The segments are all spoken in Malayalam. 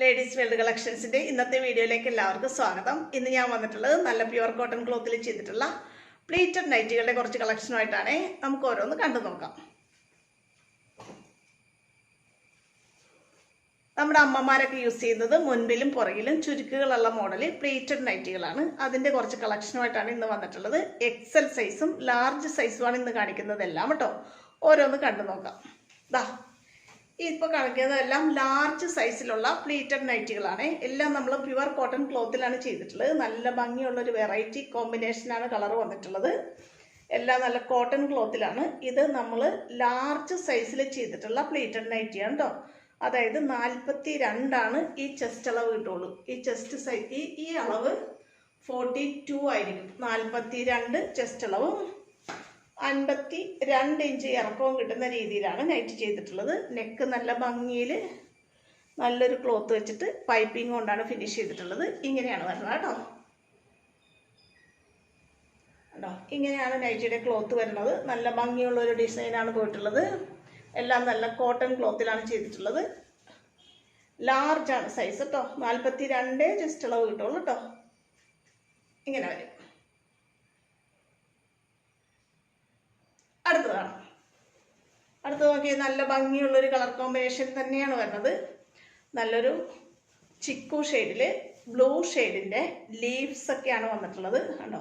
ലേഡീസ് വേൾഡ് കളക്ഷൻസിൻ്റെ ഇന്നത്തെ വീഡിയോയിലേക്ക് എല്ലാവർക്കും സ്വാഗതം. ഇന്ന് ഞാൻ വന്നിട്ടുള്ളത് നല്ല പ്യുവർ കോട്ടൺ ക്ലോത്തിൽ ചെയ്തിട്ടുള്ള പ്ലീറ്റഡ് നൈറ്റികളുടെ കുറച്ച് കളക്ഷനുമായിട്ടാണ്. നമുക്ക് ഓരോന്ന് കണ്ടു നോക്കാം. നമ്മുടെ അമ്മമാരൊക്കെ യൂസ് ചെയ്യുന്നത് മുൻപിലും പുറകിലും ചുരുക്കുകളുള്ള മോഡൽ പ്ലീറ്റഡ് നൈറ്റികളാണ്. അതിൻ്റെ കുറച്ച് കളക്ഷനുമായിട്ടാണ് ഇന്ന് വന്നിട്ടുള്ളത്. എക്സൽ സൈസും ലാർജ് സൈസുമാണ് ഇന്ന് കാണിക്കുന്നതെല്ലാം കേട്ടോ. ഓരോന്ന് കണ്ടു നോക്കാം. ദാ ഇപ്പോൾ കാണിക്കുന്നതെല്ലാം ലാർജ് സൈസിലുള്ള പ്ലീറ്റഡ് നൈറ്റികളാണ്. എല്ലാം നമ്മൾ പ്യുവർ കോട്ടൺ ക്ലോത്തിലാണ് ചെയ്തിട്ടുള്ളത്. നല്ല ഭംഗിയുള്ളൊരു വെറൈറ്റി കോമ്പിനേഷനാണ് കളർ വന്നിട്ടുള്ളത്. എല്ലാം നല്ല കോട്ടൺ ക്ലോത്തിലാണ്. ഇത് നമ്മൾ ലാർജ് സൈസിൽ ചെയ്തിട്ടുള്ള പ്ലീറ്റഡ് നൈറ്റിയാണ് കേട്ടോ. അതായത് 42 ഈ ചെസ്റ്റ് അളവ് കിട്ടുള്ളൂ. ഈ ചെസ്റ്റ് സൈസ് ഈ അളവ് 42 ആയിരിക്കും. 42 ചെസ്റ്റ് അളവും 52 ഇഞ്ച് ഇറക്കവും കിട്ടുന്ന രീതിയിലാണ് നൈറ്റ് ചെയ്തിട്ടുള്ളത്. നെക്ക് നല്ല ഭംഗിയിൽ നല്ലൊരു ക്ലോത്ത് വെച്ചിട്ട് പൈപ്പിംഗ് കൊണ്ടാണ് ഫിനിഷ് ചെയ്തിട്ടുള്ളത്. ഇങ്ങനെയാണ് വരുന്നത് കേട്ടോ. കേട്ടോ, ഇങ്ങനെയാണ് നൈറ്റിയുടെ ക്ലോത്ത് വരുന്നത്. നല്ല ഭംഗിയുള്ളൊരു ഡിസൈനാണ് പോയിട്ടുള്ളത്. എല്ലാം നല്ല കോട്ടൺ ക്ലോത്തിലാണ് ചെയ്തിട്ടുള്ളത്. ലാർജാണ് സൈസ് കേട്ടോ. 42 ജസ്റ്റ് അളവ് കിട്ടുള്ളൂ കേട്ടോ. ഇങ്ങനെ വരും. അടുത്ത് നോക്കി നല്ല ഭംഗിയുള്ളൊരു കളർ കോമ്പിനേഷൻ തന്നെയാണ് വരുന്നത്. നല്ലൊരു ചിക്കു ഷെയ്ഡിൽ ബ്ലൂ ഷെയ്ഡിൻ്റെ ലീവ്സ് ഒക്കെയാണ് വന്നിട്ടുള്ളത്. കണ്ടോ,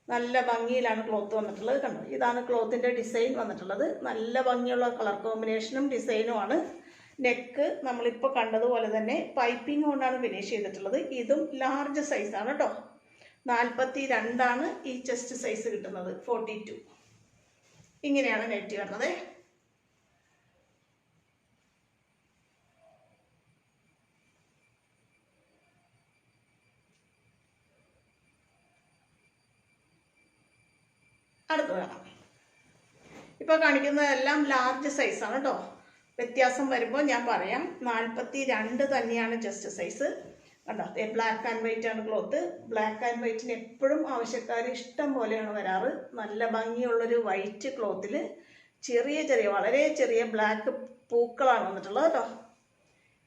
നല്ല ഭംഗിയിലാണ് ക്ലോത്ത് വന്നിട്ടുള്ളത്. കണ്ടോ, ഇതാണ് ക്ലോത്തിൻ്റെ ഡിസൈൻ വന്നിട്ടുള്ളത്. നല്ല ഭംഗിയുള്ള കളർ കോമ്പിനേഷനും ഡിസൈനുമാണ്. നെക്ക് നമ്മളിപ്പോൾ കണ്ടതുപോലെ തന്നെ പൈപ്പിംഗ് കൊണ്ടാണ് ഫിനിഷ് ചെയ്തിട്ടുള്ളത്. ഇതും ലാർജ് സൈസാണ് കേട്ടോ. 42 ഈ ചെസ്റ്റ് സൈസ് കിട്ടുന്നത്. 42 ഇങ്ങനെയാണ് നെറ്റ് വരുന്നത്. അടുത്ത് വേണം. ഇപ്പോൾ കാണിക്കുന്നതെല്ലാം ലാർജ് സൈസാണ് കേട്ടോ. വ്യത്യാസം വരുമ്പോൾ ഞാൻ പറയാം. 42 തന്നെയാണ് ചെസ്റ്റ് സൈസ്. കണ്ടോ, ബ്ലാക്ക് ആൻഡ് വൈറ്റ് ആണ് ക്ലോത്ത്. ബ്ലാക്ക് ആൻഡ് വൈറ്റിന് എപ്പോഴും ആവശ്യക്കാർ ഇഷ്ടം പോലെയാണ് വരാറ്. നല്ല ഭംഗിയുള്ളൊരു വൈറ്റ് ക്ലോത്തിൽ വളരെ ചെറിയ ബ്ലാക്ക് പൂക്കളാണ് വന്നിട്ടുള്ളത് കേട്ടോ.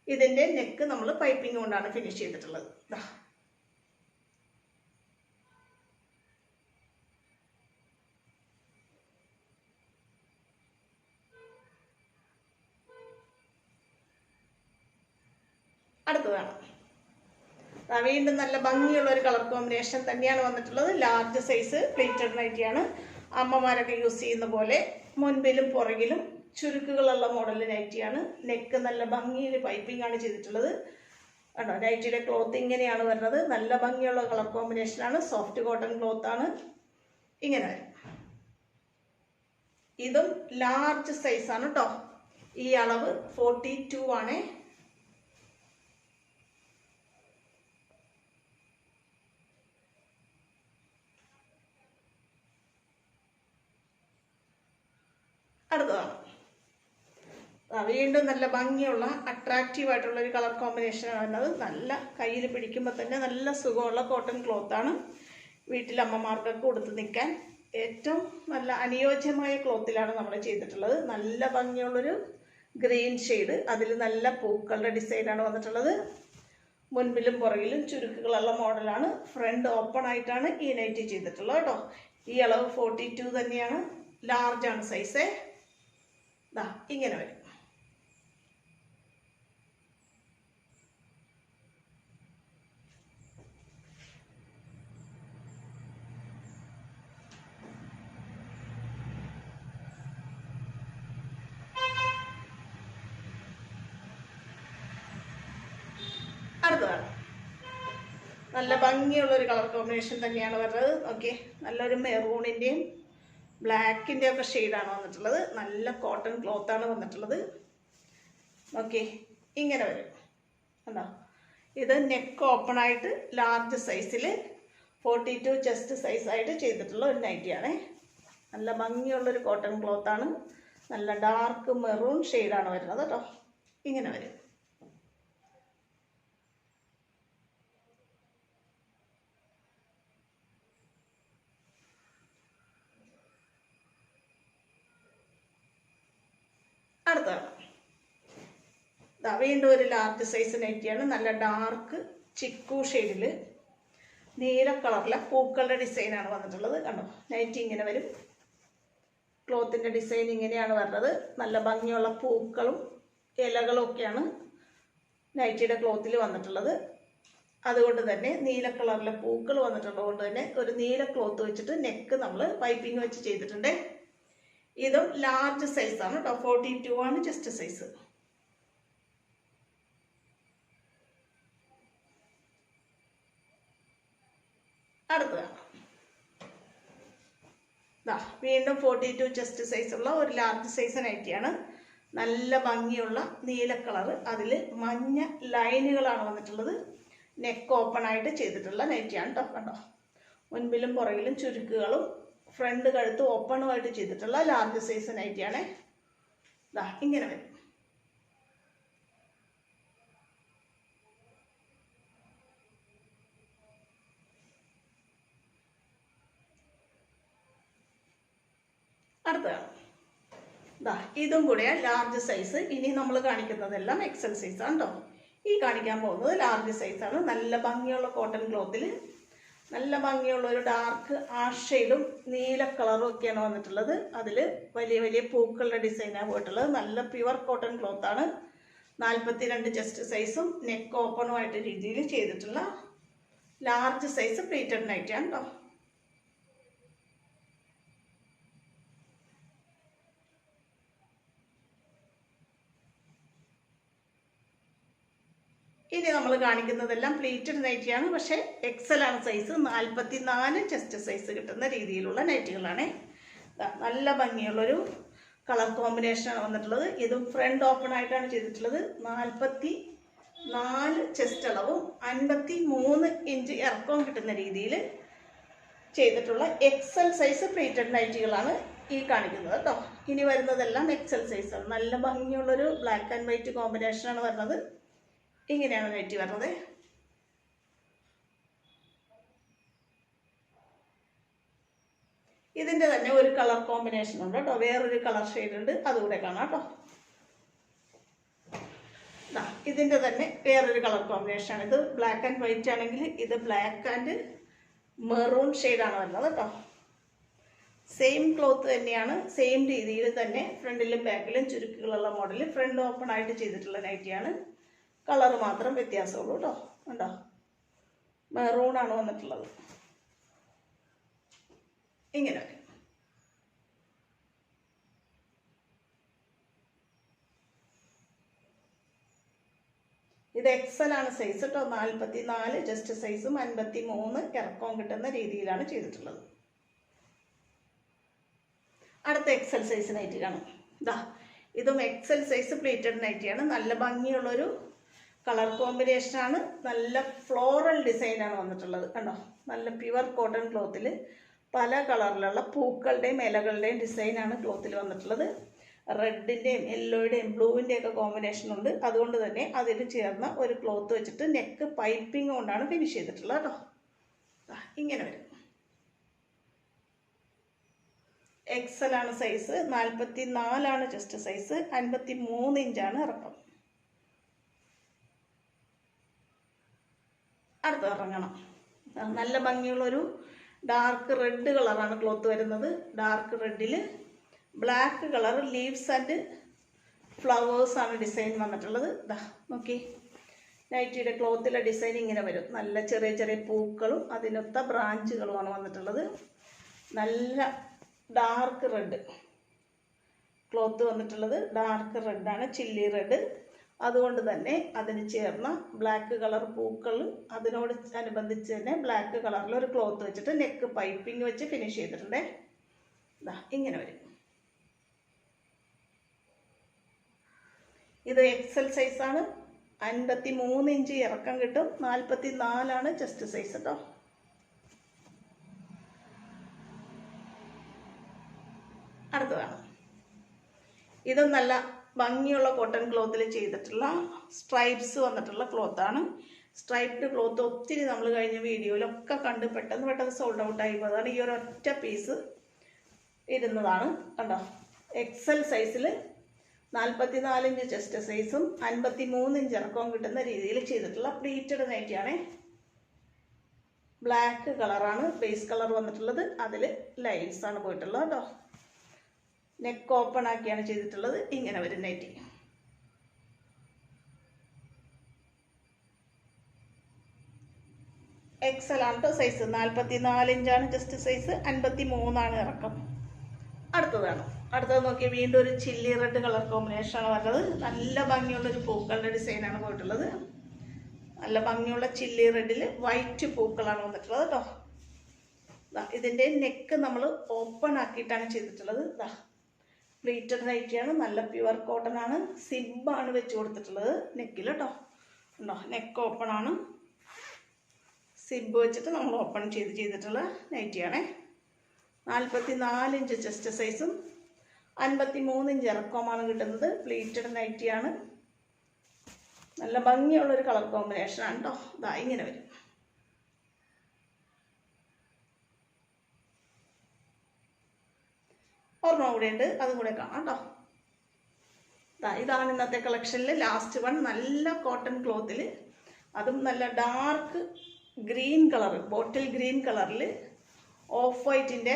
ഇതിൻ്റെ നെക്ക് നമ്മൾ പൈപ്പിംഗ് കൊണ്ടാണ് ഫിനിഷ് ചെയ്തിട്ടുള്ളത്. അടുത്തതാണ്. വീണ്ടും നല്ല ഭംഗിയുള്ള ഒരു കളർ കോമ്പിനേഷൻ തന്നെയാണ് വന്നിട്ടുള്ളത്. ലാർജ് സൈസ് പ്ലീറ്റഡ് നൈറ്റിയാണ്. അമ്മമാരൊക്കെ യൂസ് ചെയ്യുന്ന പോലെ മുൻപിലും പുറകിലും ചുരുക്കുകളുള്ള മോഡൽ നൈറ്റിയാണ്. നെക്ക് നല്ല ഭംഗിയിൽ പൈപ്പിംഗ് ആണ് ചെയ്തിട്ടുള്ളത്. കണ്ടോ, നൈറ്റിയുടെ ക്ലോത്ത് ഇങ്ങനെയാണ് വരുന്നത്. നല്ല ഭംഗിയുള്ള കളർ കോമ്പിനേഷനാണ്. സോഫ്റ്റ് കോട്ടൺ ക്ലോത്താണ്. ഇങ്ങനെ വരും. ഇതും ലാർജ് സൈസാണ് കേട്ടോ. ഈ അളവ് 42 ആണ്. അടുത്തതാണ്. വീണ്ടും നല്ല ഭംഗിയുള്ള അട്രാക്റ്റീവ് ആയിട്ടുള്ള ഒരു കളർ കോമ്പിനേഷനാണ് വരുന്നത്. നല്ല കയ്യിൽ പിടിക്കുമ്പോൾ തന്നെ നല്ല സുഖമുള്ള കോട്ടൺ ക്ലോത്താണ്. വീട്ടിലമ്മമാർക്കൊക്കെ കൊടുത്ത് നിൽക്കാൻ ഏറ്റവും നല്ല അനുയോജ്യമായ ക്ലോത്തിലാണ് നമ്മൾ ചെയ്തിട്ടുള്ളത്. നല്ല ഭംഗിയുള്ളൊരു ഗ്രീൻ ഷെയ്ഡ്, അതിൽ നല്ല പൂക്കളുടെ ഡിസൈനാണ് വന്നിട്ടുള്ളത്. മുൻപിലും പുറകിലും ചുരുക്കുകളുള്ള മോഡലാണ്. ഫ്രണ്ട് ഓപ്പൺ ആയിട്ടാണ് ഈ നൈറ്റി ചെയ്തിട്ടുള്ളത് കേട്ടോ. ഈ അളവ് 42 തന്നെയാണ്. ലാർജാണ് സൈസ്. ഇങ്ങനെ വരും. അടുത്തതാണ്. നല്ല ഭംഗിയുള്ളൊരു കളർ കോമ്പിനേഷൻ തന്നെയാണ് വരുന്നത്. ഓക്കെ, നല്ലൊരു മെറൂണിൻ്റെയും ബ്ലാക്കിൻ്റെ ഒക്കെ ഷെയ്ഡാണ് വന്നിട്ടുള്ളത്. നല്ല കോട്ടൺ ക്ലോത്താണ് വന്നിട്ടുള്ളത്. ഓക്കെ, ഇങ്ങനെ വരും. കണ്ടോ, ഇത് നെക്ക് ഓപ്പൺ ആയിട്ട് ലാർജ് സൈസിൽ 42 ചെസ്റ്റ് സൈസായിട്ട് ചെയ്തിട്ടുള്ള ഒരു നൈറ്റിയാണ്. നല്ല ഭംഗിയുള്ളൊരു കോട്ടൺ ക്ലോത്താണ്. നല്ല ഡാർക്ക് മെറൂൺ ഷെയ്ഡാണ് വരുന്നത് കേട്ടോ. ഇങ്ങനെ വരും. അടുത്തതാണ്. വീണ്ടും ഒരു ലാർജ് സൈസ് നൈറ്റിയാണ്. നല്ല ഡാർക്ക് ചിക്കു ഷെയ്ഡിൽ നീല കളറിലെ പൂക്കളുടെ ഡിസൈനാണ് വന്നിട്ടുള്ളത്. കണ്ടോ, നൈറ്റി ഇങ്ങനെ വരും. ക്ലോത്തിൻ്റെ ഡിസൈൻ ഇങ്ങനെയാണ് വരുന്നത്. നല്ല ഭംഗിയുള്ള പൂക്കളും ഇലകളും ഒക്കെയാണ് നൈറ്റിയുടെ ക്ലോത്തിൽ വന്നിട്ടുള്ളത്. അതുകൊണ്ട് തന്നെ നീല കളറിലെ പൂക്കൾ വന്നിട്ടുള്ളത് കൊണ്ട് തന്നെ ഒരു നീല ക്ലോത്ത് വെച്ചിട്ട് നെക്ക് നമ്മൾ പൈപ്പിംഗ് വെച്ച് ചെയ്തിട്ടുണ്ട്. ഇതും ലാർജ് സൈസാണ് കേട്ടോ. 42 ആണ് ചെസ്റ്റ് സൈസ്. അടുത്തതാണ് വീണ്ടും 42 ചെസ്റ്റ് സൈസുള്ള ഒരു ലാർജ് സൈസ് നൈറ്റിയാണ്. നല്ല ഭംഗിയുള്ള നീല കളറ്, അതിൽ മഞ്ഞ ലൈനുകളാണ് വന്നിട്ടുള്ളത്. നെക്ക് ഓപ്പൺ ആയിട്ട് ചെയ്തിട്ടുള്ള നൈറ്റിയാണ് കേട്ടോ. കണ്ടോ, മുൻപിലും പുറകിലും ചുരുക്കുകളും ഫ്രണ്ട് കഴുത്ത് ഓപ്പണുമായിട്ട് ചെയ്തിട്ടുള്ള ലാർജ് സൈസ് നൈറ്റിയാണ്. ഇങ്ങനെ വരും. അടുത്തതാണ് ഇതും കൂടെ ലാർജ് സൈസ്. ഇനി നമ്മൾ കാണിക്കുന്നതെല്ലാം എക്സൽ സൈസാണ് കേട്ടോ. ഈ കാണിക്കാൻ പോകുന്നത് ലാർജ് സൈസാണ്. നല്ല ഭംഗിയുള്ള കോട്ടൺ ക്ലോത്തിൽ നല്ല ഭംഗിയുള്ള ഒരു ഡാർക്ക് ആഷ് ഷെയ്ഡും നീല കളറും ഒക്കെയാണ് വന്നിട്ടുള്ളത്. അതിൽ വലിയ വലിയ പൂക്കളുടെ ഡിസൈനാണ് പോയിട്ടുള്ളത്. നല്ല പ്യുവർ കോട്ടൺ ക്ലോത്താണ്. 42 ചെസ്റ്റ് സൈസും നെക്ക് ഓപ്പണുമായിട്ട് രീതിയിൽ ചെയ്തിട്ടുള്ള ലാർജ് സൈസ് പ്ലീറ്റഡ് നൈറ്റിയാണ് കേട്ടോ. ഇനി നമ്മൾ കാണിക്കുന്നതെല്ലാം പ്ലീറ്റഡ് നൈറ്റിയാണ്. പക്ഷേ എക്സൽ ആണ് സൈസ്. 44 ചെസ്റ്റ് സൈസ് കിട്ടുന്ന രീതിയിലുള്ള നൈറ്റുകളാണ്. നല്ല ഭംഗിയുള്ളൊരു കളർ കോമ്പിനേഷനാണ് വന്നിട്ടുള്ളത്. ഇതും ഫ്രണ്ട് ഓപ്പൺ ആയിട്ടാണ് ചെയ്തിട്ടുള്ളത്. 44 ചെസ്റ്റ് അളവും 53 ഇഞ്ച് ഇറക്കവും കിട്ടുന്ന രീതിയിൽ ചെയ്തിട്ടുള്ള എക്സൽ സൈസ് പ്ലീറ്റഡ് നൈറ്റികളാണ് ഈ കാണിക്കുന്നത് കേട്ടോ. ഇനി വരുന്നതെല്ലാം എക്സൽ സൈസാണ്. നല്ല ഭംഗിയുള്ളൊരു ബ്ലാക്ക് ആൻഡ് വൈറ്റ് കോമ്പിനേഷനാണ് വരുന്നത്. ഇങ്ങനെയാണ് നൈറ്റി വരുന്നത്. ഇതിൻ്റെ തന്നെ ഒരു കളർ കോമ്പിനേഷൻ ഉണ്ട് കേട്ടോ. വേറൊരു കളർ ഷെയ്ഡ് ഉണ്ട്, അതുകൂടെ കാണാം കേട്ടോ. ഇതിൻ്റെ തന്നെ വേറൊരു കളർ കോമ്പിനേഷനാണ്. ഇത് ബ്ലാക്ക് ആൻഡ് വൈറ്റ് ആണെങ്കിൽ ഇത് ബ്ലാക്ക് ആൻഡ് മെറൂൺ ഷെയ്ഡാണ് വരുന്നത് കേട്ടോ. സെയിം ക്ലോത്ത് തന്നെയാണ്. സെയിം രീതിയിൽ തന്നെ ഫ്രണ്ടിലും ബാക്കിലും ചുരുക്കുകളുള്ള മോഡൽ ഫ്രണ്ട് ഓപ്പൺ ആയിട്ട് ചെയ്തിട്ടുള്ള നൈറ്റിയാണ്. കളർ മാത്രം വ്യത്യാസമുള്ളൂ കേട്ടോ. കണ്ടോ, മെറൂണാണ് വന്നിട്ടുള്ളത്. ഇങ്ങനെ ഇത് എക്സൽ ആണ് സൈസ് കേട്ടോ. 44 ചെസ്റ്റ് സൈസും 53 ഇറക്കവും കിട്ടുന്ന രീതിയിലാണ് ചെയ്തിട്ടുള്ളത്. അടുത്ത എക്സൽ സൈസ് നൈറ്റി കാണും. ഇതും എക്സൽ സൈസ് പ്ലീറ്റഡ് നൈറ്റിയാണ്. നല്ല ഭംഗിയുള്ളൊരു കളർ കോമ്പിനേഷനാണ്. നല്ല ഫ്ലോറൽ ഡിസൈനാണ് വന്നിട്ടുള്ളത്. കണ്ടോ, നല്ല പ്യുവർ കോട്ടൺ ക്ലോത്തിൽ പല കളറിലുള്ള പൂക്കളുടെയും ഇലകളുടെയും ഡിസൈനാണ് ക്ലോത്തിൽ വന്നിട്ടുള്ളത്. റെഡിൻ്റെയും യെല്ലോയുടെയും ബ്ലൂവിൻ്റെയും ഒക്കെ കോമ്പിനേഷൻ ഉണ്ട്. അതുകൊണ്ട് തന്നെ അതിൽ ചേർന്ന ഒരു ക്ലോത്ത് വെച്ചിട്ട് നെക്ക് പൈപ്പിംഗ് കൊണ്ടാണ് ഫിനിഷ് ചെയ്തിട്ടുള്ളത് കേട്ടോ. ഇങ്ങനെ വരും. എക്സൽ ആണ് സൈസ്. 44 chest size. 53 ഇഞ്ചാണ് ഇറക്കം. അടുത്ത് ഇറങ്ങണം. നല്ല ഭംഗിയുള്ളൊരു ഡാർക്ക് റെഡ് കളറാണ് ക്ലോത്ത് വരുന്നത്. ഡാർക്ക് റെഡിൽ ബ്ലാക്ക് കളർ ലീവ്സ് ആൻഡ് ഫ്ലവേഴ്സാണ് ഡിസൈൻ വന്നിട്ടുള്ളത്. നോക്കി, നൈറ്റിയുടെ ക്ലോത്തിലെ ഡിസൈൻ ഇങ്ങനെ വരും. നല്ല ചെറിയ ചെറിയ പൂക്കളും അതിനൊത്ത ബ്രാഞ്ചുകളുമാണ് വന്നിട്ടുള്ളത്. നല്ല ഡാർക്ക് റെഡ് ക്ലോത്ത് വന്നിട്ടുള്ളത്. ഡാർക്ക് റെഡാണ്, ചില്ലി റെഡ്. അതുകൊണ്ട് തന്നെ അതിന് ചേർന്ന ബ്ലാക്ക് കളർ പൂക്കൾ അതിനോട് അനുബന്ധിച്ച് തന്നെ ബ്ലാക്ക് കളറിൽ ഒരു ക്ലോത്ത് വെച്ചിട്ട് നെക്ക് പൈപ്പിംഗ് വെച്ച് ഫിനിഷ് ചെയ്തിട്ടുണ്ട്. ഇങ്ങനെ വരും. ഇത് എക്സൽ സൈസാണ്. 53 ഇഞ്ച് ഇറക്കം കിട്ടും. 44 ചെസ്റ്റ് സൈസ് കേട്ടോ. അടുത്തതാണ്. ഇത് നല്ല ഭംഗിയുള്ള കോട്ടൺ ക്ലോത്തിൽ ചെയ്തിട്ടുള്ള സ്ട്രൈപ്സ് വന്നിട്ടുള്ള ക്ലോത്താണ്. സ്ട്രൈപ്ഡ് ക്ലോത്ത് ഒത്തിരി നമ്മൾ കഴിഞ്ഞ വീഡിയോയിലൊക്കെ കണ്ട് പെട്ടെന്ന് സോൾഡ് ഔട്ട് ആയി പോയതാണ്. ഈ ഒരു ഒറ്റ പീസ് ഇരുന്നതാണ്. കണ്ടോ, എക്സൽ സൈസിൽ 44 ഇഞ്ച് ചെസ്റ്റ് സൈസും 53 ഇഞ്ച് ഇറക്കവും കിട്ടുന്ന രീതിയിൽ ചെയ്തിട്ടുള്ള പ്ലീറ്റഡ് നൈറ്റിയാണ്. ബ്ലാക്ക് കളറാണ് ബേസ് കളർ വന്നിട്ടുള്ളത്. അതിൽ ലൈൻസ് ആണ് പോയിട്ടുള്ളത് കേട്ടോ. നെക്ക് ഓപ്പൺ ആക്കിയാണ് ചെയ്തിട്ടുള്ളത്. ഇങ്ങനെ വരും നൈറ്റി. എക്സൽ ആണ് കേട്ടോ സൈസ്. 44 ഇഞ്ചാണ് ചെസ്റ്റ് സൈസ്, 53 ഇറക്കം. അടുത്തത് നോക്കിയാൽ വീണ്ടും ഒരു ചില്ലി റെഡ് കളർ കോമ്പിനേഷനാണ് വരുന്നത്. നല്ല ഭംഗിയുള്ളൊരു പൂക്കളുടെ ഡിസൈനാണ് പോയിട്ടുള്ളത്. നല്ല ഭംഗിയുള്ള ചില്ലി റെഡിൽ വൈറ്റ് പൂക്കളാണ് വന്നിട്ടുള്ളത് കേട്ടോ. ഇതിൻ്റെ നെക്ക് നമ്മൾ ഓപ്പൺ ആക്കിയിട്ടാണ് ചെയ്തിട്ടുള്ളത്. പ്ലീറ്റഡ് നൈറ്റിയാണ്. നല്ല പ്യുവർ കോട്ടൺ ആണ്. സിബാണ് വെച്ച് കൊടുത്തിട്ടുള്ളത് നെക്കിൽ കേട്ടോ. ഉണ്ടോ, നെക്ക് ഓപ്പൺ ആണ്. സിബ് വെച്ചിട്ട് നമ്മൾ ഓപ്പൺ ചെയ്തിട്ടുള്ള നൈറ്റിയാണേ. 44 ഇഞ്ച് ചെസ്റ്റ് സൈസും 53 ഇഞ്ച് ഇറക്കവുമാണ് കിട്ടുന്നത്. പ്ലീറ്റഡ് നൈറ്റിയാണ്. നല്ല ഭംഗിയുള്ളൊരു കളർ കോമ്പിനേഷനാണ് കേട്ടോ. ഇങ്ങനെ വരും. ഒരെണ്ണം കൂടെ ഉണ്ട്, അതും കൂടെ കാണാം കേട്ടോ. ഇതാണ് ഇന്നത്തെ കളക്ഷനിൽ ലാസ്റ്റ് വൺ. നല്ല കോട്ടൺ ക്ലോത്തിൽ, അതും നല്ല dark green colour, bottle green കളറിൽ ഓഫ് വൈറ്റിൻ്റെ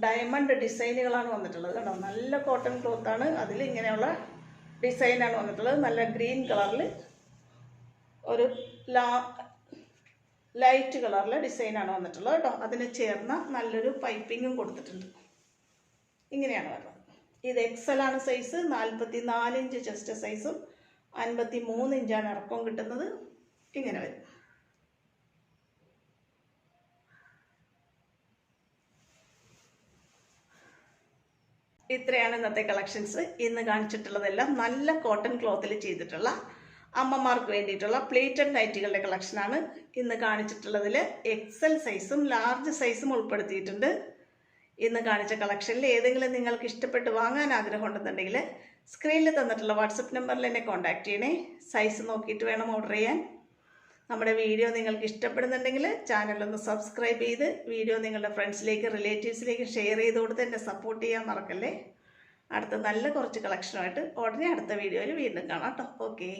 ഡയമണ്ട് ഡിസൈനുകളാണ് വന്നിട്ടുള്ളത് കേട്ടോ. നല്ല കോട്ടൺ ക്ലോത്താണ്. അതിൽ ഇങ്ങനെയുള്ള ഡിസൈനാണ് വന്നിട്ടുള്ളത്. നല്ല ഗ്രീൻ കളറിൽ ഒരു ലൈറ്റ് കളറിലെ ഡിസൈനാണ് വന്നിട്ടുള്ളത് കേട്ടോ. അതിന് ചേർന്ന നല്ലൊരു പൈപ്പിങ്ങും കൊടുത്തിട്ടുണ്ട്. ഇങ്ങനെയാണ് വരുന്നത്. ഇത് എക്സൽ ആണ് സൈസ്. 44 ഇഞ്ച് ചെസ്റ്റ് സൈസും 53 ഇഞ്ചാണ് ഇറക്കവും കിട്ടുന്നത്. ഇങ്ങനെ വരും. ഇത്രയാണ് ഇന്നത്തെ കളക്ഷൻസ്. ഇന്ന് കാണിച്ചിട്ടുള്ളതെല്ലാം നല്ല കോട്ടൺ ക്ലോത്തിൽ ചെയ്തിട്ടുള്ള അമ്മമാർക്ക് വേണ്ടിയിട്ടുള്ള പ്ലേറ്റഡ് നൈറ്റികളുടെ കളക്ഷനാണ്. ഇന്ന് കാണിച്ചിട്ടുള്ളതിൽ എക്സൽ സൈസും ലാർജ് സൈസും ഉൾപ്പെടുത്തിയിട്ടുണ്ട്. ഇന്ന് കാണിച്ച കളക്ഷനിൽ ഏതെങ്കിലും നിങ്ങൾക്ക് ഇഷ്ടപ്പെട്ട് വാങ്ങാൻ ആഗ്രഹം ഉണ്ടെന്നുണ്ടെങ്കിൽ സ്ക്രീനിൽ തന്നിട്ടുള്ള വാട്സപ്പ് നമ്പറിൽ എന്നെ കോൺടാക്റ്റ് ചെയ്യണേ. സൈസ് നോക്കിയിട്ട് വേണം ഓർഡർ ചെയ്യാൻ. നമ്മുടെ വീഡിയോ നിങ്ങൾക്ക് ഇഷ്ടപ്പെടുന്നുണ്ടെങ്കിൽ ചാനലൊന്ന് സബ്സ്ക്രൈബ് ചെയ്ത് വീഡിയോ നിങ്ങളുടെ ഫ്രണ്ട്സിലേക്ക് റിലേറ്റീവ്സിലേക്ക് ഷെയർ ചെയ്ത് കൊടുത്ത് എന്നെ സപ്പോർട്ട് ചെയ്യാൻ മറക്കല്ലേ. അടുത്ത നല്ല കുറച്ച് കളക്ഷനുമായിട്ട് ഉടനെ അടുത്ത വീഡിയോയിൽ വീണ്ടും കാണാം കേട്ടോ. ഓക്കെ.